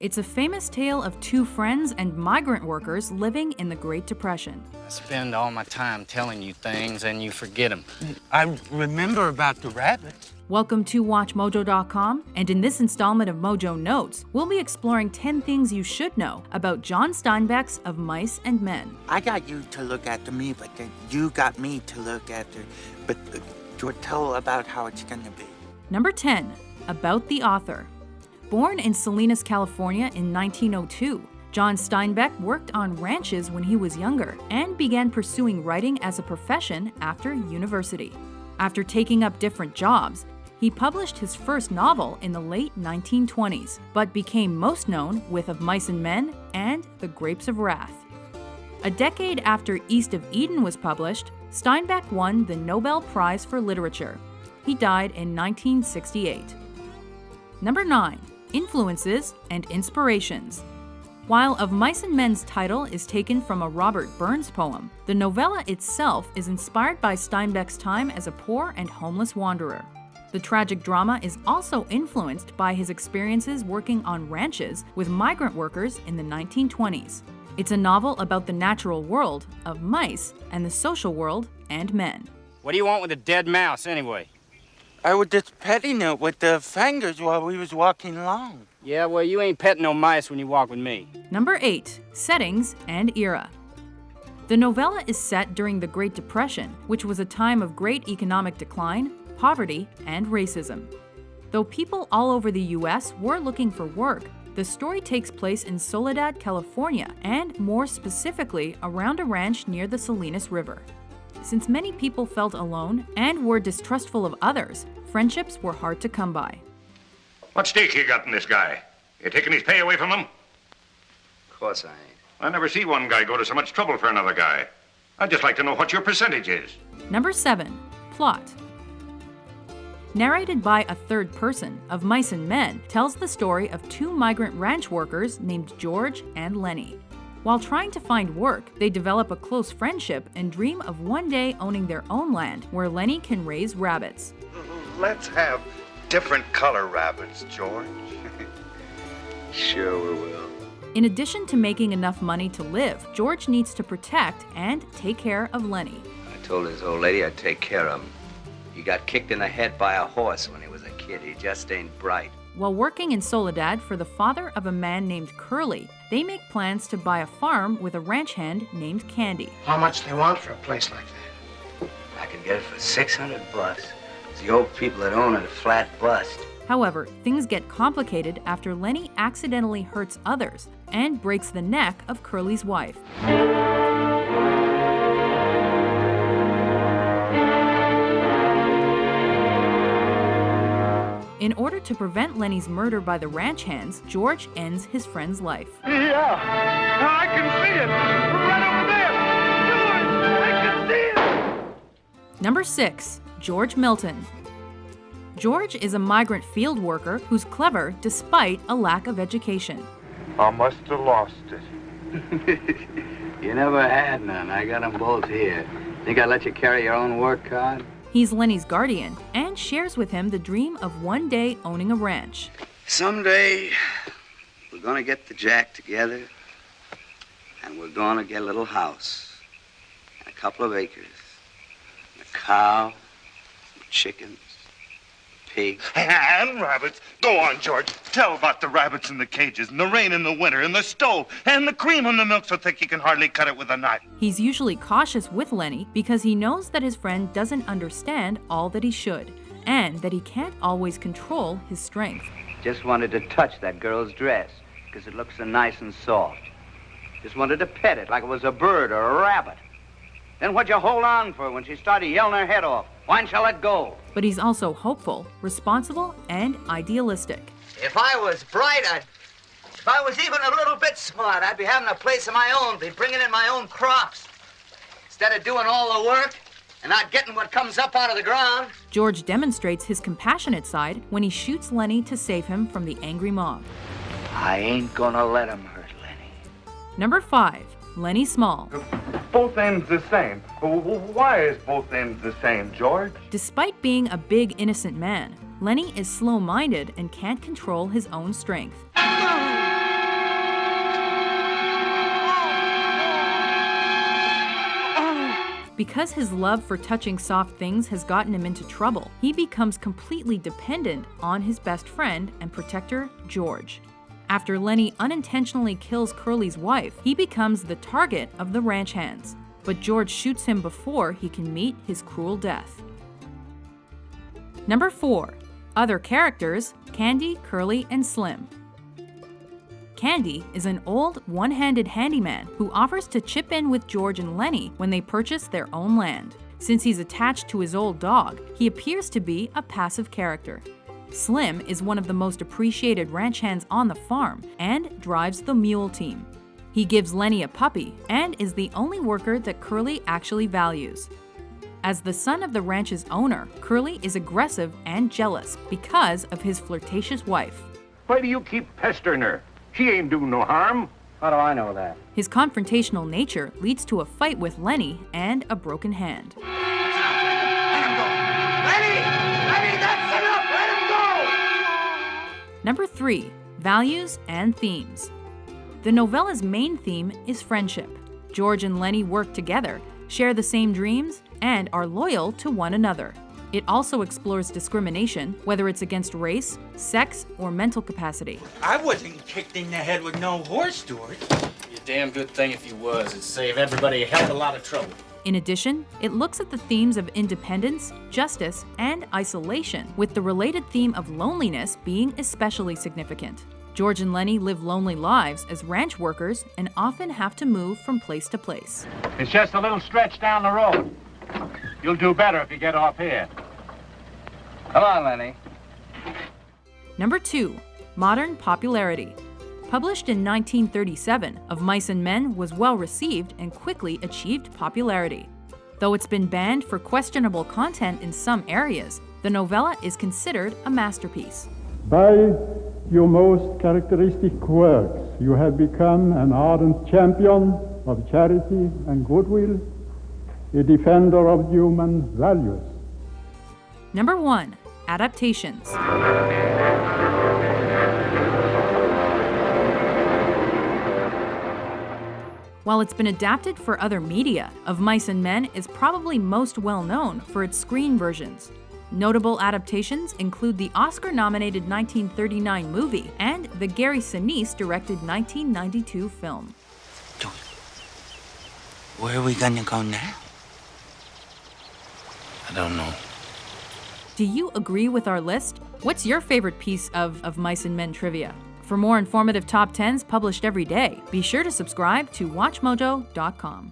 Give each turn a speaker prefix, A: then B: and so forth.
A: It's a famous tale of two friends and migrant workers living in the Great Depression.
B: I spend all my time telling you things and you forget them.
C: I remember about the rabbits.
A: Welcome to WatchMojo.com, and in this installment of Mojo Notes, we'll be exploring 10 things you should know about John Steinbeck's Of Mice and Men.
C: I got you to look after me, but then you got me to look after. But tell about how it's gonna be.
A: Number 10. About the author. Born in Salinas, California in 1902, John Steinbeck worked on ranches when he was younger and began pursuing writing as a profession after university. After taking up different jobs, he published his first novel in the late 1920s, but became most known with Of Mice and Men and The Grapes of Wrath. A decade after East of Eden was published, Steinbeck won the Nobel Prize for Literature. He died in 1968. Number 9. Influences and inspirations. While Of Mice and Men's title is taken from a Robert Burns poem, the novella itself is inspired by Steinbeck's time as a poor and homeless wanderer. The tragic drama is also influenced by his experiences working on ranches with migrant workers in the 1920s. It's a novel about the natural world of mice and the social world and men.
B: What do you want with a dead mouse, anyway?
C: I was just petting it with the fingers while we was walking along.
B: Yeah, well, you ain't petting no mice when you walk with me.
A: Number 8. Settings and era. The novella is set during the Great Depression, which was a time of great economic decline, poverty, and racism. Though people all over the U.S. were looking for work, the story takes place in Soledad, California, and more specifically around a ranch near the Salinas River. Since many people felt alone and were distrustful of others, friendships were hard to come by.
D: What stake you got in this guy? You taking his pay away from him?
E: Of course I ain't.
D: I never see one guy go to so much trouble for another guy. I'd just like to know what your percentage is.
A: Number 7. Plot. Narrated by a third person, Of Mice and Men tells the story of two migrant ranch workers named George and Lennie. While trying to find work, they develop a close friendship and dream of one day owning their own land where Lennie can raise rabbits.
F: Let's have different color rabbits, George.
E: Sure we will.
A: In addition to making enough money to live, George needs to protect and take care of Lennie.
E: I told his old lady I'd take care of him. He got kicked in the head by a horse when he was a kid. He just ain't bright.
A: While working in Soledad for the father of a man named Curley, they make plans to buy a farm with a ranch hand named Candy.
G: How much they want for a place like that?
E: I could get it for $600. It's the old people that own it, a flat bust.
A: However, things get complicated after Lennie accidentally hurts others and breaks the neck of Curley's wife. In order to prevent Lennie's murder by the ranch hands, George ends his friend's life.
F: Yeah, I can see it. Right over there. George, I can see it.
A: Number 6. George Milton. George is a migrant field worker who's clever despite a lack of education.
F: I must have lost it.
E: You never had none. I got them both here. Think I'd let you carry your own work card?
A: He's Lennie's guardian and shares with him the dream of one day owning a ranch.
E: Someday, we're gonna get the jack together, and we're gonna get a little house, and a couple of acres, and a cow, some chickens, pigs.
F: And rabbits. Go on, George. Tell about the rabbits in the cages, and the rain in the winter, and the stove, and the cream in the milk so thick you can hardly cut it with a knife.
A: He's usually cautious with Lennie because he knows that his friend doesn't understand all that he should, and that he can't always control his strength.
E: Just wanted to touch that girl's dress, because it looks so nice and soft. Just wanted to pet it like it was a bird or a rabbit. Then what'd you hold on for when she started yelling her head off? Why didn't you let go?
A: But he's also hopeful, responsible, and idealistic.
E: If I was bright, if I was even a little bit smart, I'd be having a place of my own, be bringing in my own crops. Instead of doing all the work and not getting what comes up out of the ground.
A: George demonstrates his compassionate side when he shoots Lennie to save him from the angry mob.
E: I ain't gonna let him hurt Lennie.
A: Number 5. Lennie Small.
F: Both ends the same. Why is both ends the same, George?
A: Despite being a big, innocent man, Lennie is slow-minded and can't control his own strength. Because his love for touching soft things has gotten him into trouble, he becomes completely dependent on his best friend and protector, George. After Lennie unintentionally kills Curley's wife, he becomes the target of the ranch hands, but George shoots him before he can meet his cruel death. Number 4. Other characters: Candy, Curley, and Slim. Candy is an old, one-handed handyman who offers to chip in with George and Lennie when they purchase their own land. Since he's attached to his old dog, he appears to be a passive character. Slim is one of the most appreciated ranch hands on the farm and drives the mule team. He gives Lennie a puppy and is the only worker that Curley actually values. As the son of the ranch's owner, Curley is aggressive and jealous because of his flirtatious wife.
D: Why do you keep pestering her? She ain't doing no harm.
G: How do I know that?
A: His confrontational nature leads to a fight with Lennie and a broken hand.
E: Let him go! Lennie, that's enough! Let him go!
A: Number 3. Values and themes. The novella's main theme is friendship. George and Lennie work together, share the same dreams, and are loyal to one another. It also explores discrimination, whether it's against race, sex, or mental capacity.
C: I wasn't kicked in the head with no horse, George.
B: Be a damn good thing if you was. It'd save everybody a hell of a lot of trouble.
A: In addition, it looks at the themes of independence, justice, and isolation, with the related theme of loneliness being especially significant. George and Lennie live lonely lives as ranch workers and often have to move from place to place.
H: It's just a little stretch down the road. You'll do better if you get off here.
G: Come on, Lennie.
A: Number 2. Modern popularity. Published in 1937, Of Mice and Men was well received and quickly achieved popularity. Though it's been banned for questionable content in some areas, the novella is considered a masterpiece.
I: By your most characteristic quirks, you have become an ardent champion of charity and goodwill, a defender of human values.
A: Number 1. Adaptations. While it's been adapted for other media, Of Mice and Men is probably most well known for its screen versions. Notable adaptations include the Oscar-nominated 1939 movie and the Gary Sinise-directed 1992 film.
C: George, where are we gonna go now?
B: I don't know.
A: Do you agree with our list? What's your favorite piece of Mice and Men trivia? For more informative top 10s published every day, be sure to subscribe to WatchMojo.com.